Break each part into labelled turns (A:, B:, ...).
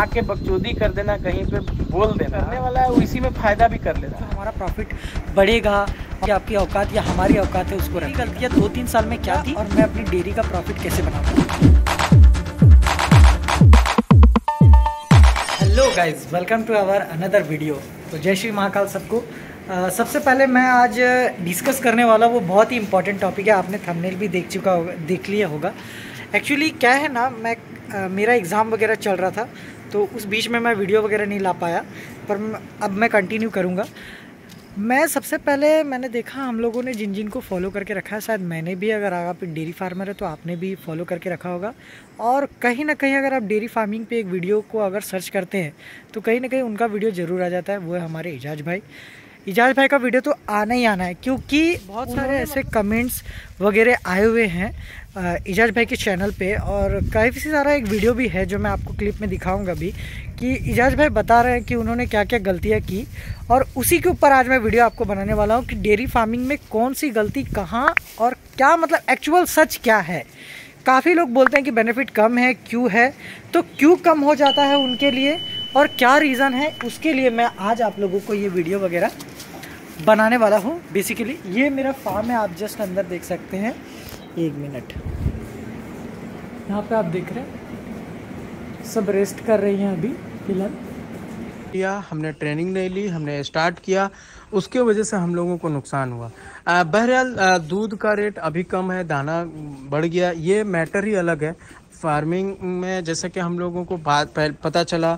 A: आके बकचोदी कर देना, कहीं पे बोल देना, करने वाला है इसी में फ़ायदा भी कर लेना।
B: तो हमारा प्रॉफिट बढ़ेगा कि आपकी औकात या हमारी औकात है उसको रखें। गलतियाँ 2-3 साल में क्या थी और मैं अपनी डेयरी का प्रॉफिट कैसे बनाऊंगा। Hello guys, welcome to our another video. तो जय श्री महाकाल सबको। सबसे पहले मैं आज डिस्कस करने वाला वो बहुत ही इंपॉर्टेंट टॉपिक है। आपने थंबनेल भी देख लिया होगा। एक्चुअली क्या है ना, मेरा एग्ज़ाम वगैरह चल रहा था, तो उस बीच में मैं वीडियो वगैरह नहीं ला पाया, पर अब मैं कंटिन्यू करूँगा। मैं सबसे पहले मैंने देखा हम लोगों ने जिन को फॉलो करके रखा है, शायद मैंने भी, अगर आप डेयरी फार्मर है तो आपने भी फॉलो करके रखा होगा। और कहीं ना कहीं अगर आप डेयरी फार्मिंग पे एक वीडियो को अगर सर्च करते हैं तो कहीं ना कहीं उनका वीडियो ज़रूर आ जाता है। वो है हमारे इजाज भाई। इजाज भाई का वीडियो तो आना ही आना है, क्योंकि बहुत सारे ऐसे कमेंट्स वगैरह आए हुए हैं इजाज भाई के चैनल पे। और काफ़ी सारा एक वीडियो भी है जो मैं आपको क्लिप में दिखाऊंगा भी, कि इजाज भाई बता रहे हैं कि उन्होंने क्या क्या गलतियां की, और उसी के ऊपर आज मैं वीडियो आपको बनाने वाला हूं कि डेयरी फार्मिंग में कौन सी गलती कहां और क्या, मतलब एक्चुअल सच क्या है। काफ़ी लोग बोलते हैं कि बेनिफिट कम है, क्यों है, तो क्यों कम हो जाता है उनके लिए और क्या रीज़न है, उसके लिए मैं आज आप लोगों को ये वीडियो वगैरह बनाने वाला हूँ। बेसिकली ये मेरा फार्म है, आप जस्ट अंदर देख सकते हैं। एक मिनट, यहाँ पे आप देख रहे हैं सब रेस्ट कर रही हैं अभी फिलहाल।
A: किया हमने, ट्रेनिंग नहीं ली, हमने स्टार्ट किया, उसके वजह से हम लोगों को नुकसान हुआ। बहरहाल दूध का रेट अभी कम है, दाना बढ़ गया, ये मैटर ही अलग है। फार्मिंग में जैसे कि हम लोगों को बात पता चला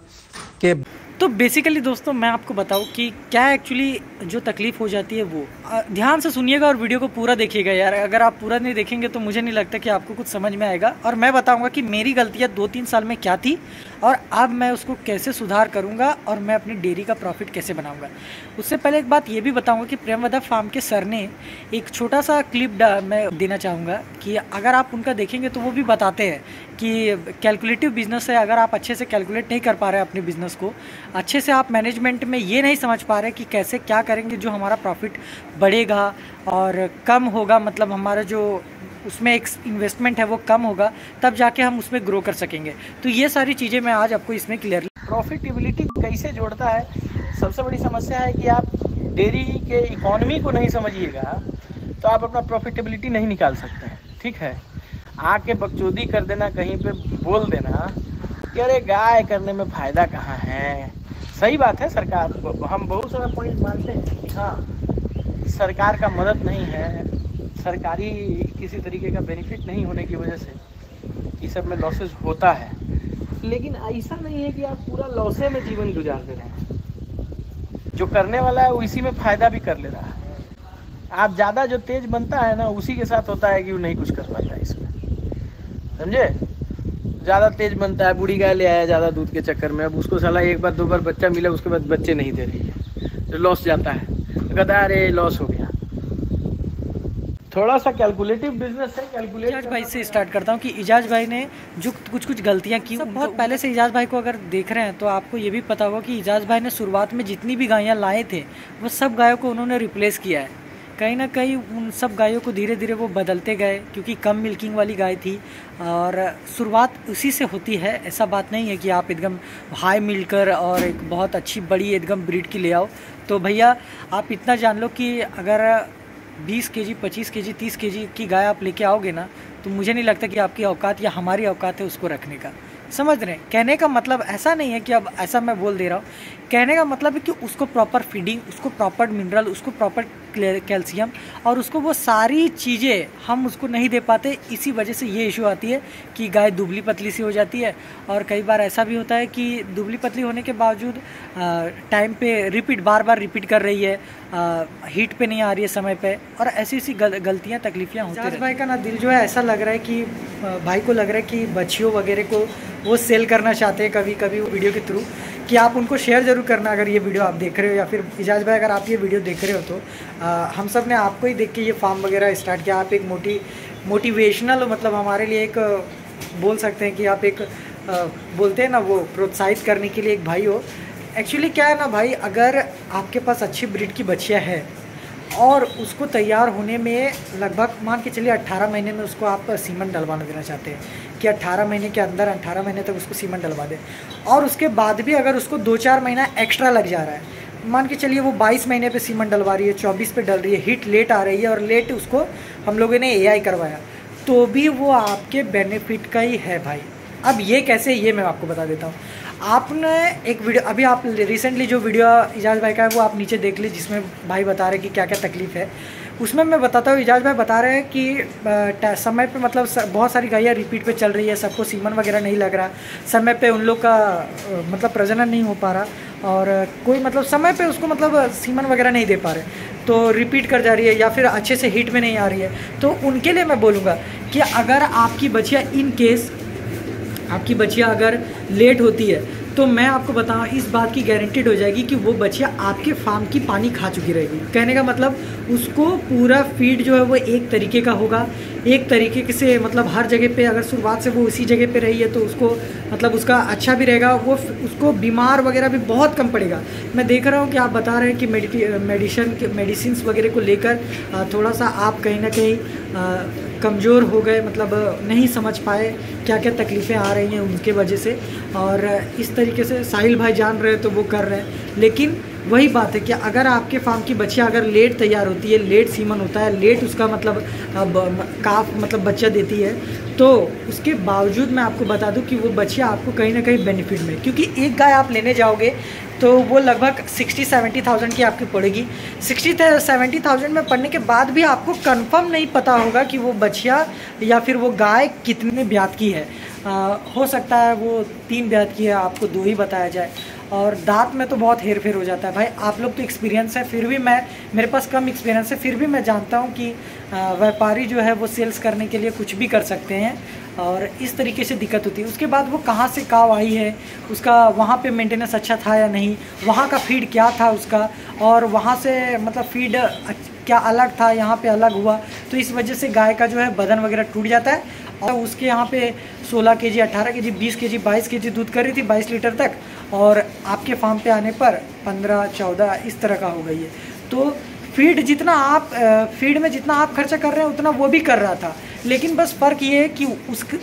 A: कि
B: तो बेसिकली दोस्तों मैं आपको बताऊं कि क्या एक्चुअली जो तकलीफ़ हो जाती है वो ध्यान से सुनिएगा और वीडियो को पूरा देखिएगा यार। अगर आप पूरा नहीं देखेंगे तो मुझे नहीं लगता कि आपको कुछ समझ में आएगा। और मैं बताऊंगा कि मेरी गलतियां 2-3 साल में क्या थी और अब मैं उसको कैसे सुधार करूंगा और मैं अपनी डेयरी का प्रॉफिट कैसे बनाऊंगा। उससे पहले एक बात ये भी बताऊंगा कि प्रेमवदा फार्म के सर ने एक छोटा सा क्लिप मैं देना चाहूँगा कि अगर आप उनका देखेंगे तो वो भी बताते हैं कि कैलकुलेटिव बिजनेस है। अगर आप अच्छे से कैलकुलेट नहीं कर पा रहे हैं अपने बिजनेस को, अच्छे से आप मैनेजमेंट में ये नहीं समझ पा रहे कि कैसे क्या करेंगे जो हमारा प्रॉफिट बढ़ेगा और कम होगा, मतलब हमारा जो उसमें एक इन्वेस्टमेंट है वो कम होगा, तब जाके हम उसमें ग्रो कर सकेंगे। तो ये सारी चीज़ें मैं आज आपको इसमें क्लियरली।
A: प्रॉफिटेबिलिटी कैसे जोड़ता है, सबसे बड़ी समस्या है कि आप डेयरी के इकोनॉमी को नहीं समझिएगा तो आप अपना प्रॉफिटेबिलिटी नहीं निकाल सकते हैं। ठीक है, आके बकचोदी कर देना, कहीं पे बोल देना कि अरे गाय करने में फ़ायदा कहाँ है। सही बात है, सरकार, हम बहुत सारा पॉइंट मानते हैं कि हाँ सरकार का मदद नहीं है, सरकारी किसी तरीके का बेनिफिट नहीं होने की वजह से ये सब में लॉसेस होता है। लेकिन ऐसा नहीं है कि आप पूरा लॉसे में जीवन गुजार दे रहे हैं। जो करने वाला है वो इसी में फ़ायदा भी कर ले रहा है। आप ज़्यादा जो तेज बनता है ना, उसी के साथ होता है कि वो नहीं कुछ कर पाता है इसमें, समझे। ज़्यादा तेज बनता है, बूढ़ी गाय ले आया ज़्यादा दूध के चक्कर में, अब उसको साला एक बार 2 बार बच्चा मिला, उसके बाद बच्चे नहीं दे रही है, तो लॉस जाता है, तो कहता है अरे लॉस हो गया। थोड़ा सा कैलकुलेटिव बिजनेस है।
B: इजाज भाई से स्टार्ट करता हूँ कि इजाज भाई ने जो कुछ गलतियाँ की, सब बहुत पहले से इजाज भाई को अगर देख रहे हैं तो आपको ये भी पता होगा कि इजाज भाई ने शुरुआत में जितनी भी गायें लाए थे वो सब गायों को उन्होंने रिप्लेस किया है। कहीं ना कहीं उन सब गायों को धीरे धीरे वो बदलते गए, क्योंकि कम मिल्किंग वाली गाय थी और शुरुआत उसी से होती है। ऐसा बात नहीं है कि आप एकदम हाई मिलकर और एक बहुत अच्छी बड़ी एकदम ब्रीड की ले आओ। तो भैया आप इतना जान लो कि अगर 20 केजी, 25 केजी, 30 केजी की गाय आप लेके आओगे ना, तो मुझे नहीं लगता कि आपकी औकात या हमारी औकात है उसको रखने का। समझ रहे हैं? कहने का मतलब ऐसा नहीं है कि अब ऐसा मैं बोल दे रहा हूँ, कहने का मतलब है कि उसको प्रॉपर फीडिंग, उसको प्रॉपर मिनरल, उसको प्रॉपर कैल्शियम और उसको वो सारी चीज़ें हम उसको नहीं दे पाते। इसी वजह से ये इशू आती है कि गाय दुबली पतली सी हो जाती है। और कई बार ऐसा भी होता है कि दुबली पतली होने के बावजूद टाइम पे बार बार रिपीट कर रही है, हीट पे नहीं आ रही है समय पे, और ऐसी ऐसी गलतियाँ तकलीफियाँ होती हैं। भाई का ना दिल जो है ऐसा लग रहा है कि भाई को लग रहा है कि बच्चियों वगैरह को वो सेल करना चाहते हैं कभी कभी वीडियो के थ्रू, कि आप उनको शेयर ज़रूर करना अगर ये वीडियो आप देख रहे हो, या फिर इजाज भाई अगर आप ये वीडियो देख रहे हो तो हम सब ने आपको ही देख के ये फार्म वगैरह स्टार्ट किया। आप एक मोटिवेशनल, मतलब हमारे लिए एक बोल सकते हैं कि आप एक बोलते हैं ना वो प्रोत्साहित करने के लिए एक भाई हो। एक्चुअली क्या है ना भाई, अगर आपके पास अच्छी ब्रीड की बच्चियाँ है और उसको तैयार होने में लगभग मान के चलिए 18 महीने में उसको आप सीमन डलवाना देना चाहते हैं, कि 18 महीने के अंदर 18 महीने तक उसको सीमन डलवा दें। और उसके बाद भी अगर उसको 2-4 महीना एक्स्ट्रा लग जा रहा है, मान के चलिए वो 22 महीने पे सीमन डलवा रही है, 24 पे डल रही है, हिट लेट आ रही है और लेट उसको हम लोगों ने AI करवाया, तो भी वो आपके बेनिफिट का ही है भाई। अब ये कैसे, ये मैं आपको बता देता हूँ। आपने एक वीडियो, अभी आप रिसेंटली जो वीडियो इजाज़ भाई का है वो आप नीचे देख लीजिए, जिसमें भाई बता रहे हैं कि क्या क्या तकलीफ़ है। उसमें मैं बताता हूँ, इजाज़ भाई बता रहे हैं कि समय पे मतलब बहुत सारी गायें रिपीट पे चल रही है, सबको सीमन वगैरह नहीं लग रहा, समय पे उन लोग का मतलब प्रजनन नहीं हो पा रहा, और कोई मतलब समय पे उसको मतलब सीमन वगैरह नहीं दे पा रहे, तो रिपीट कर जा रही है या फिर अच्छे से हिट में नहीं आ रही है। तो उनके लिए मैं बोलूँगा कि अगर आपकी बच्चियाँ इन केस आपकी बच्चियाँ अगर लेट होती है, तो मैं आपको बताऊँ इस बात की गारंटीड हो जाएगी कि वो बच्चियाँ आपके फार्म की पानी खा चुकी रहेगी। कहने का मतलब उसको पूरा फीड जो है वो एक तरीके का होगा, एक तरीके से मतलब हर जगह पे अगर शुरुआत से वो उसी जगह पे रही है तो उसको मतलब उसका अच्छा भी रहेगा, वो उसको बीमार वगैरह भी बहुत कम पड़ेगा। मैं देख रहा हूँ कि आप बता रहे हैं कि मेडिसिन वगैरह को लेकर थोड़ा सा आप कहीं ना कहीं कमज़ोर हो गए, मतलब नहीं समझ पाए क्या क्या तकलीफ़ें आ रही हैं उनके वजह से, और इस तरीके से साहिल भाई जान रहे हैं तो वो कर रहे हैं। लेकिन वही बात है कि अगर आपके फार्म की बच्चियाँ अगर लेट तैयार होती है, लेट सीमन होता है, लेट उसका मतलब काफ मतलब बच्चा देती है, तो उसके बावजूद मैं आपको बता दूं कि वो बच्चियाँ आपको कहीं ना कहीं बेनिफिट में, क्योंकि एक गाय आप लेने जाओगे तो वो लगभग 60-70,000 की आपकी पड़ेगी। 60-70,000 में पड़ने के बाद भी आपको कंफर्म नहीं पता होगा कि वो बच्चियाँ या फिर वो गाय कितने ब्यात की है। हो सकता है वो 3 ब्यात की है, आपको 2 ही बताया जाए, और दांत में तो बहुत हेर फेर हो जाता है भाई। आप लोग तो एक्सपीरियंस है, फिर भी मेरे पास कम एक्सपीरियंस है, फिर भी मैं जानता हूँ कि व्यापारी जो है वो सेल्स करने के लिए कुछ भी कर सकते हैं, और इस तरीके से दिक्कत होती है। उसके बाद वो कहाँ से काव आई है, उसका वहाँ पे मेंटेनेंस अच्छा था या नहीं, वहाँ का फीड क्या था उसका, और वहाँ से मतलब फीड क्या अलग था, यहाँ पे अलग हुआ, तो इस वजह से गाय का जो है बदन वगैरह टूट जाता है। और उसके यहाँ पे 16 kg, 18 kg, 20 kg, 22 kg दूध कर रही थी 22 लीटर तक, और आपके फार्म पे आने पर 15-14 इस तरह का हो गई है। तो फीड में जितना आप खर्चा कर रहे हैं उतना वो भी कर रहा था, लेकिन बस फ़र्क ये है कि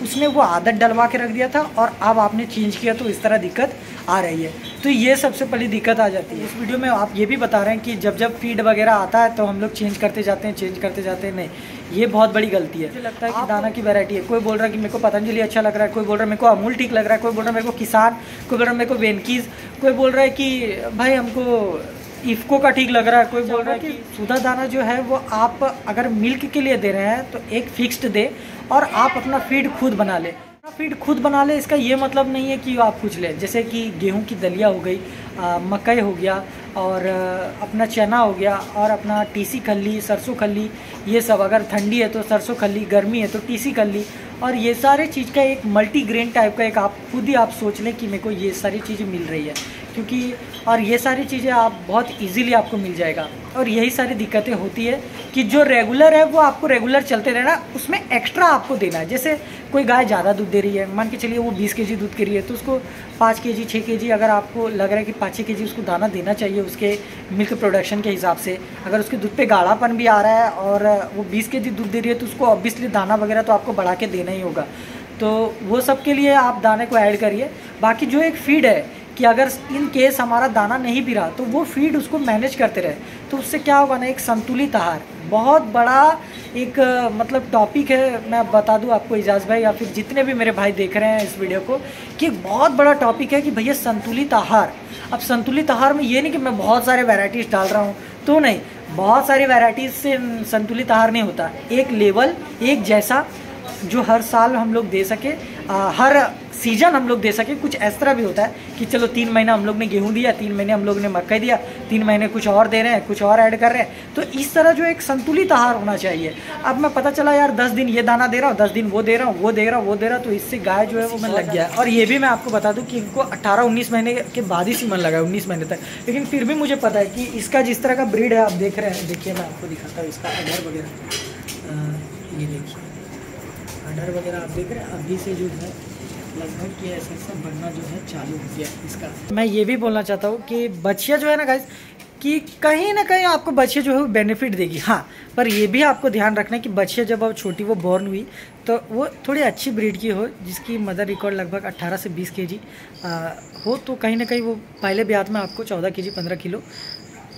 B: उसने वो आदत डलवा के रख दिया था, और अब आपने चेंज किया तो इस तरह दिक्कत आ रही है। तो ये सबसे बड़ी दिक्कत आ जाती है। इस वीडियो में आप ये भी बता रहे हैं कि जब फीड वगैरह आता है तो हम लोग चेंज करते जाते हैं, नहीं, ये बहुत बड़ी गलती है। मुझे लगता है कि दाना की वैरायटी है, कोई बोल रहा है कि मेरे को पतंजलि अच्छा लग रहा है, कोई बोल रहा है मेरे को अमूल ठीक लग रहा है, कोई बोल रहा है मेरे को किसान, कोई बोल रहा है मेरे को वेनकीज, कोई बोल रहा है कि भाई हमको इफ़को का ठीक लग रहा है, कोई बोल रहा है कि सुधा दाना जो है वो आप अगर मिल्क के लिए दे रहे हैं तो एक फिक्स्ड दे, और आप अपना फीड खुद बना ले। फीड खुद बना ले, इसका ये मतलब नहीं है कि आप कुछ लें, जैसे कि गेहूं की दलिया हो गई, मकई हो गया, और अपना चना हो गया, और अपना टीसी खल्ली, सरसों खल्ली, ये सब। अगर ठंडी है तो सरसों खल्ली, गर्मी है तो टीसी खल्ली, और ये सारे चीज़ का एक मल्टीग्रेन टाइप का एक आप खुद ही आप सोच लें कि मेरे को ये सारी चीज़ें मिल रही है, क्योंकि और ये सारी चीज़ें आप बहुत इजीली आपको मिल जाएगा। और यही सारी दिक्कतें होती है कि जो रेगुलर है वो आपको रेगुलर चलते रहना, उसमें एक्स्ट्रा आपको देना है। जैसे कोई गाय ज़्यादा दूध दे रही है, मान के चलिए वो 20 kg दूध दे रही है, तो उसको 5 kg 6 kg अगर आपको लग रहा है कि 5-6 kg उसको दाना देना चाहिए उसके मिल्क प्रोडक्शन के हिसाब से, अगर उसके दूध पे गाढ़ापन भी आ रहा है और वो 20 kg दूध दे रही है, तो उसको ऑब्वियसली दाना वगैरह तो आपको बढ़ा के देना ही होगा। तो वो सब के लिए आप दाने को ऐड करिए। बाकी जो एक फीड है कि अगर इन केस हमारा दाना नहीं भी रहा तो वो फीड उसको मैनेज करते रहे, तो उससे क्या होगा ना, एक संतुलित आहार बहुत बड़ा एक मतलब टॉपिक है। मैं बता दूं आपको इजाज़ भाई या फिर जितने भी मेरे भाई देख रहे हैं इस वीडियो को, कि एक बहुत बड़ा टॉपिक है कि भैया संतुलित आहार। अब संतुलित आहार में ये नहीं कि मैं बहुत सारे वैराइटीज़ डाल रहा हूँ, तो नहीं, बहुत सारी वैराइटीज़ से संतुलित आहार नहीं होता। एक लेवल, एक जैसा, जो हर साल हम लोग दे सके, हर सीजन हम लोग दे सके। कुछ इस तरह भी होता है कि चलो 3 महीना हम लोग ने गेहूं दिया, 3 महीने हम लोग ने मकई दिया, 3 महीने कुछ और दे रहे हैं, कुछ और ऐड कर रहे हैं। तो इस तरह जो एक संतुलित आहार होना चाहिए। अब मैं पता चला यार 10 दिन ये दाना दे रहा हूँ, 10 दिन वो दे रहा हूँ, वो दे रहा, तो इससे गाय जो है वो मैं लग गया। और ये भी मैं आपको बता दूँ कि इनको 18-19 महीने के बाद ही सीमन लगा, 19 महीने तक। लेकिन फिर भी मुझे पता है कि इसका जिस तरह का ब्रीड है, आप देख रहे हैं, देखिए मैं आपको दिखाता हूँ इसका अडर वगैरह, ये देखिए अडर वगैरह आप देख रहे हैं। अभी से जो है लगभग ये ऐसा बढ़ना जो है चालू हो गया इसका। मैं ये भी बोलना चाहता हूँ कि बच्चियाँ जो है ना गाइस, कि कहीं ना कहीं आपको बच्चे जो है वो बेनिफिट देगी। हाँ, पर ये भी आपको ध्यान रखना है कि बच्चे जब अब छोटी वो बॉर्न हुई तो वो थोड़ी अच्छी ब्रीड की हो, जिसकी मदर रिकॉर्ड लगभग 18 से 20 केजी हो, तो कहीं ना कहीं वो पहले ब्याह में आपको 14 केजी 15 किलो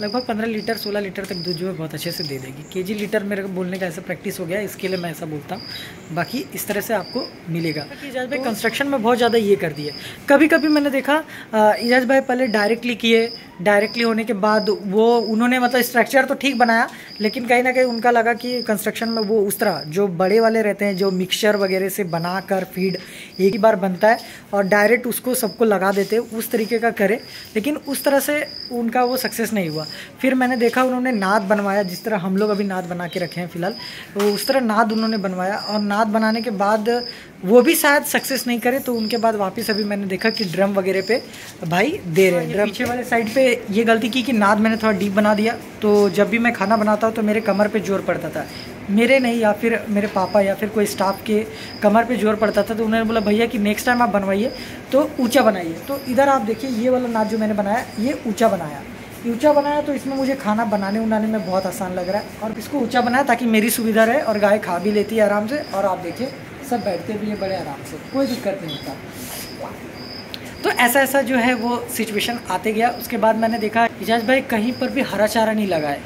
B: लगभग 15 लीटर 16 लीटर तक दूध जो है बहुत अच्छे से दे देगी। केजी लीटर मेरे को बोलने का ऐसा प्रैक्टिस हो गया, इसके लिए मैं ऐसा बोलता हूँ। बाकी इस तरह से आपको मिलेगा। इजाज भाई कंस्ट्रक्शन में बहुत ज़्यादा ये कर दिए। कभी कभी मैंने देखा इजाज भाई पहले डायरेक्टली किए, डायरेक्टली होने के बाद वो उन्होंने मतलब स्ट्रक्चर तो ठीक बनाया, लेकिन कहीं ना कहीं उनका लगा कि कंस्ट्रक्शन में वो उस तरह जो बड़े वाले रहते हैं, जो मिक्सचर वगैरह से बना कर फीड एक ही बार बनता है और डायरेक्ट उसको सबको लगा देते हैं, उस तरीके का करे, लेकिन उस तरह से उनका वो सक्सेस नहीं हुआ। फिर मैंने देखा उन्होंने नाद बनवाया, जिस तरह हम लोग अभी नाद बना के रखे हैं फिलहाल, तो उस तरह नाद उन्होंने बनवाया और नाद बनाने के बाद वो भी शायद सक्सेस नहीं करे, तो उनके बाद वापस अभी मैंने देखा कि ड्रम वगैरह पे भाई दे रहे हैं। ड्रम पीछे वाले साइड पे ये गलती की कि नाद मैंने थोड़ा डीप बना दिया, तो जब भी मैं खाना बनाता हूँ तो मेरे कमर पे जोर पड़ता था, मेरे नहीं या फिर मेरे पापा या फिर कोई स्टाफ के कमर पे जोर पड़ता था। तो उन्होंने बोला भैया कि नेक्स्ट टाइम आप बनवाइए तो ऊंचा बनाइए। तो इधर आप देखिए ये वाला नाद जो मैंने बनाया ये ऊंचा बनाया, तो इसमें मुझे खाना बनाने उनाने में बहुत आसान लग रहा है। और इसको ऊंचा बनाया ताकि मेरी सुविधा रहे और गाय खा भी लेती है आराम से, और आप देखिए सब बैठते भी है बड़े आराम से, कोई दिक्कत नहीं होता। तो ऐसा जो है वो सिचुएशन आते गया। उसके बाद मैंने देखा इजाज भाई कहीं पर भी हरा चारा नहीं लगाए,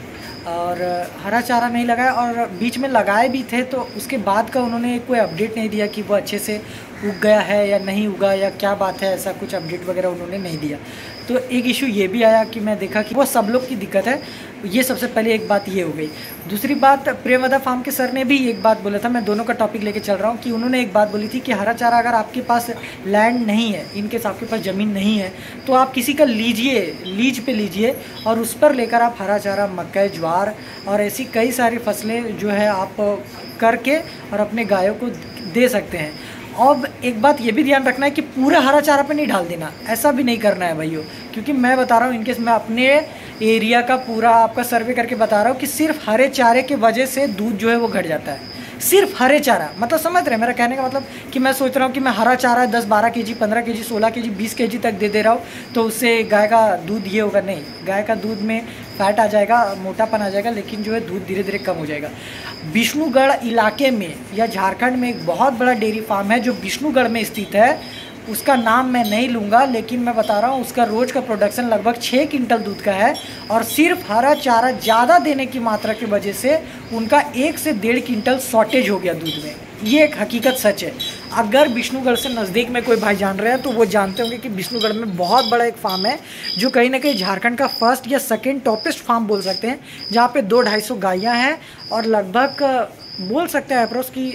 B: और हरा चारा नहीं लगाया, और बीच में लगाए भी थे तो उसके बाद का उन्होंने कोई अपडेट नहीं दिया कि वो अच्छे से उग गया है या नहीं उगा या क्या बात है, ऐसा कुछ अपडेट वगैरह उन्होंने नहीं दिया। तो एक इशू ये भी आया कि मैं देखा कि वो सब लोग की दिक्कत है, ये सबसे पहले एक बात ये हो गई। दूसरी बात, प्रेमदा फार्म के सर ने भी एक बात बोला था, मैं दोनों का टॉपिक लेके चल रहा हूँ, कि उन्होंने एक बात बोली थी कि हरा चारा अगर आपके पास लैंड नहीं है, इनकेस आपके पास ज़मीन नहीं है, तो आप किसी का लीज पे लीजिए और उस पर लेकर आप हरा चारा, मक्का, ज्वार और ऐसी कई सारी फसलें जो है आप करके और अपने गायों को दे सकते हैं। अब एक बात ये भी ध्यान रखना है कि पूरा हरा चारा पे नहीं डाल देना, ऐसा भी नहीं करना है भाइयों, क्योंकि मैं बता रहा हूँ इनकेस मैं अपने एरिया का पूरा आपका सर्वे करके बता रहा हूँ कि सिर्फ हरे चारे के वजह से दूध जो है वो घट जाता है। सिर्फ हरे चारा, मतलब समझ रहे हैं मेरा कहने का मतलब, कि मैं सोच रहा हूँ कि मैं हरा चारा 10-12 केजी, 15 केजी, 16 केजी, 20 केजी तक दे रहा हूँ, तो उससे गाय का दूध ये होगा, नहीं, गाय का दूध में फैट आ जाएगा, मोटापन आ जाएगा, लेकिन जो है दूध धीरे धीरे कम हो जाएगा। विष्णुगढ़ इलाके में या झारखंड में एक बहुत बड़ा डेयरी फार्म है जो विष्णुगढ़ में स्थित है, उसका नाम मैं नहीं लूँगा, लेकिन मैं बता रहा हूँ उसका रोज़ का प्रोडक्शन लगभग 6 क्विंटल दूध का है, और सिर्फ हरा चारा ज़्यादा देने की मात्रा की वजह से उनका 1 से 1.5 क्विंटल शॉर्टेज हो गया दूध में। ये एक हकीकत सच है। अगर विष्णुगढ़ से नज़दीक में कोई भाई जान रहे हैं तो वो जानते होंगे कि विष्णुगढ़ में बहुत बड़ा एक फार्म है जो कहीं ना कहीं झारखंड का फर्स्ट या सेकेंड टॉपेस्ट फार्म बोल सकते हैं, जहाँ पे 200-250 गायें हैं और लगभग बोल सकते हैं अप्रोक्स की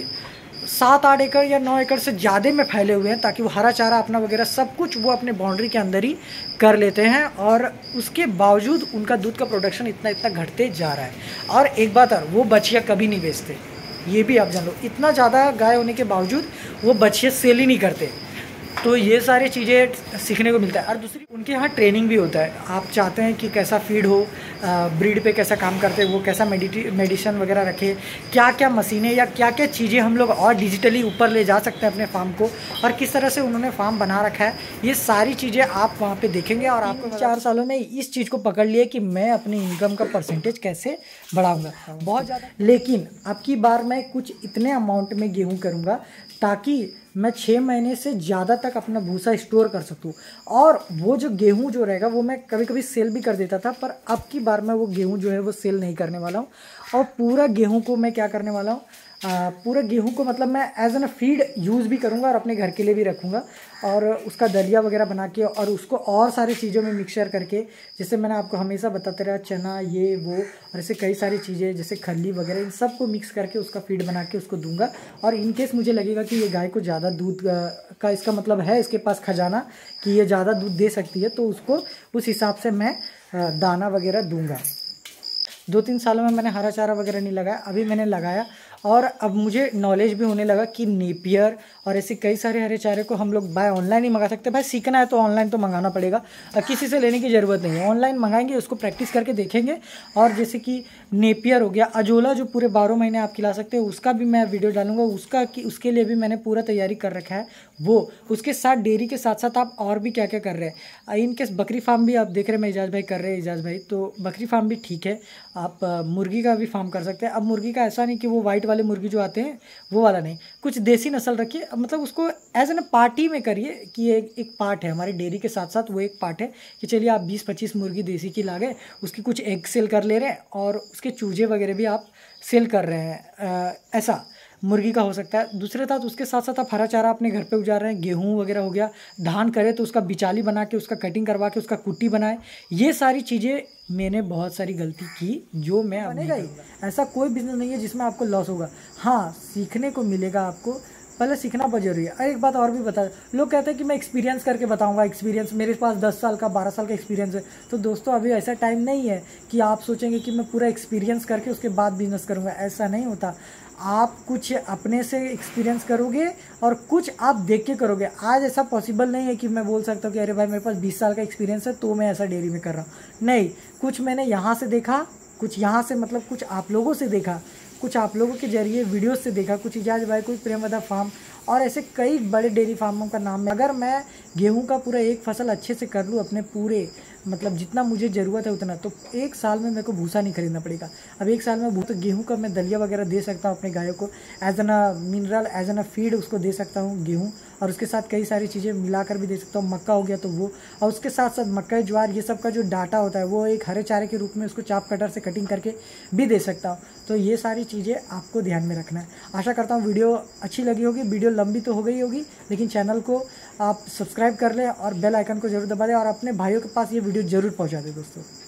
B: 7-8 एकड़ या 9 एकड़ से ज़्यादा में फैले हुए हैं, ताकि वो हरा चारा अपना वगैरह सब कुछ वो अपने बाउंड्री के अंदर ही कर लेते हैं, और उसके बावजूद उनका दूध का प्रोडक्शन इतना घटते जा रहा है। और एक बात और, वो बछिया कभी नहीं बेचते, ये भी आप जान लो, इतना ज़्यादा गाय होने के बावजूद वो बछिया सेल ही नहीं करते। तो ये सारी चीज़ें सीखने को मिलता है। और दूसरी, उनके यहाँ ट्रेनिंग भी होता है। आप चाहते हैं कि कैसा फीड हो, ब्रीड पे कैसा काम करते हैं वो, कैसा मेडिसिन वगैरह रखे, क्या क्या मशीनें या क्या क्या चीज़ें हम लोग और डिजिटली ऊपर ले जा सकते हैं अपने फार्म को, और किस तरह से उन्होंने फार्म बना रखा है, ये सारी चीज़ें आप वहाँ पे देखेंगे। और आपको 4 सालों में इस चीज़ को पकड़ लिया कि मैं अपनी इनकम का परसेंटेज कैसे बढ़ाऊँगा बहुत ज़्यादा। लेकिन अब की बार मैं कुछ इतने अमाउंट में गेहूँ करूँगा ताकि मैं 6 महीने से ज़्यादा तक अपना भूसा स्टोर कर सकूँ। और वो जो गेहूँ जो रहेगा वो मैं कभी कभी सेल भी कर देता था, पर अब की बार मैं वो गेहूँ जो है वो सेल नहीं करने वाला हूँ। और पूरा गेहूँ को मैं क्या करने वाला हूँ, पूरा गेहूं को मतलब मैं एज एन फीड यूज़ भी करूंगा और अपने घर के लिए भी रखूंगा, और उसका दलिया वगैरह बना के और उसको और सारी चीज़ों में मिक्सचर करके, जैसे मैंने आपको हमेशा बताते रहा, चना ये वो और ऐसे कई सारी चीज़ें जैसे खल्ली वगैरह, इन सब को मिक्स करके उसका फीड बना के उसको दूंगा। और इनकेस मुझे लगेगा कि ये गाय को ज़्यादा दूध का इसका मतलब है, इसके पास खजाना कि ये ज़्यादा दूध दे सकती है, तो उसको उस हिसाब से मैं दाना वगैरह दूंगा। 2-3 सालों में मैंने हरा चारा वगैरह नहीं लगाया, अभी मैंने लगाया और अब मुझे नॉलेज भी होने लगा कि नेपियर और ऐसे कई सारे हरे चारे को हम लोग बाय ऑनलाइन ही मंगा सकते हैं। भाई सीखना है तो ऑनलाइन तो मंगाना पड़ेगा, किसी से लेने की ज़रूरत नहीं है। ऑनलाइन मंगाएंगे, उसको प्रैक्टिस करके देखेंगे। और जैसे कि नेपियर हो गया, अजोला जो पूरे 12 महीने आप खिला सकते हो, उसका भी मैं वीडियो डालूंगा। उसके लिए भी मैंने पूरा तैयारी कर रखा है। वो उसके साथ डेयरी के साथ साथ आप और भी क्या क्या कर रहे हैं। इनकेस बकरी फार्म भी आप देख रहे हैं, मैं एजाज भाई कर रहे हैं, एजाज भाई तो बकरी फार्म भी ठीक है। आप मुर्गी का भी फार्म कर सकते हैं। अब मुर्गी का ऐसा नहीं कि वो वाइट वाले मुर्गी जो आते हैं वो वाला नहीं, कुछ देसी नस्ल रखिए। मतलब उसको एज एन पार्टी में करिए कि ये एक पार्ट है हमारी डेयरी के साथ साथ, वो एक पार्ट है कि चलिए आप 20-25 मुर्गी देसी की ला गए, उसकी कुछ एग सेल कर ले रहे हैं और उसके चूजे वगैरह भी आप सेल कर रहे हैं। ऐसा मुर्गी का हो सकता है। दूसरे साथ उसके साथ साथ आप हरा चारा अपने घर पे उगा रहे हैं, गेहूं वगैरह हो गया, धान करे तो उसका बिचाली बना के उसका कटिंग करवा के उसका कुट्टी बनाए। ये सारी चीज़ें मैंने बहुत सारी गलती की जो मैं अब नहीं करूँगा। ऐसा कोई बिजनेस नहीं है जिसमें आपको लॉस होगा। हाँ, सीखने को मिलेगा आपको, पहले सीखना बहुत जरूरी है। और एक बात और भी बता, लोग कहते हैं कि मैं एक्सपीरियंस करके बताऊंगा। एक्सपीरियंस मेरे पास 10 साल का 12 साल का एक्सपीरियंस है। तो दोस्तों अभी ऐसा टाइम नहीं है कि आप सोचेंगे कि मैं पूरा एक्सपीरियंस करके उसके बाद बिजनेस करूंगा, ऐसा नहीं होता। आप कुछ अपने से एक्सपीरियंस करोगे और कुछ आप देख के करोगे। आज ऐसा पॉसिबल नहीं है कि मैं बोल सकता हूँ कि अरे भाई मेरे पास 20 साल का एक्सपीरियंस है तो मैं ऐसा डेयरी में कर रहा हूँ। नहीं, कुछ मैंने यहाँ से देखा, कुछ यहाँ से मतलब कुछ आप लोगों से देखा, कुछ आप लोगों के जरिए वीडियो से देखा, कुछ एजाज भाई, कोई प्रेमदा फार्म और ऐसे कई बड़े डेयरी फार्मों का नाम है। अगर मैं गेहूं का पूरा एक फसल अच्छे से कर लूँ अपने पूरे मतलब जितना मुझे ज़रूरत है उतना, तो एक साल में मेरे को भूसा नहीं खरीदना पड़ेगा। अब एक साल में तो गेहूं का मैं दलिया वगैरह दे सकता हूँ अपने गायों को, as an a mineral, as an a feed उसको दे सकता हूँ गेहूं। और उसके साथ कई सारी चीज़ें मिलाकर भी दे सकता हूँ। मक्का हो गया तो वो, और उसके साथ साथ मक्का, ज्वार, ये सब का जो डाटा होता है वो एक हरे चारे के रूप में उसको चाप कटर से कटिंग करके भी दे सकता हूँ। तो ये सारी चीज़ें आपको ध्यान में रखना है। आशा करता हूँ वीडियो अच्छी लगी होगी। वीडियो लंबी तो हो गई होगी, लेकिन चैनल को आप सब्सक्राइब कर लें और बेल आइकन को जरूर दबा दें और अपने भाइयों के पास ये वीडियो जरूर पहुँचा दें दोस्तों।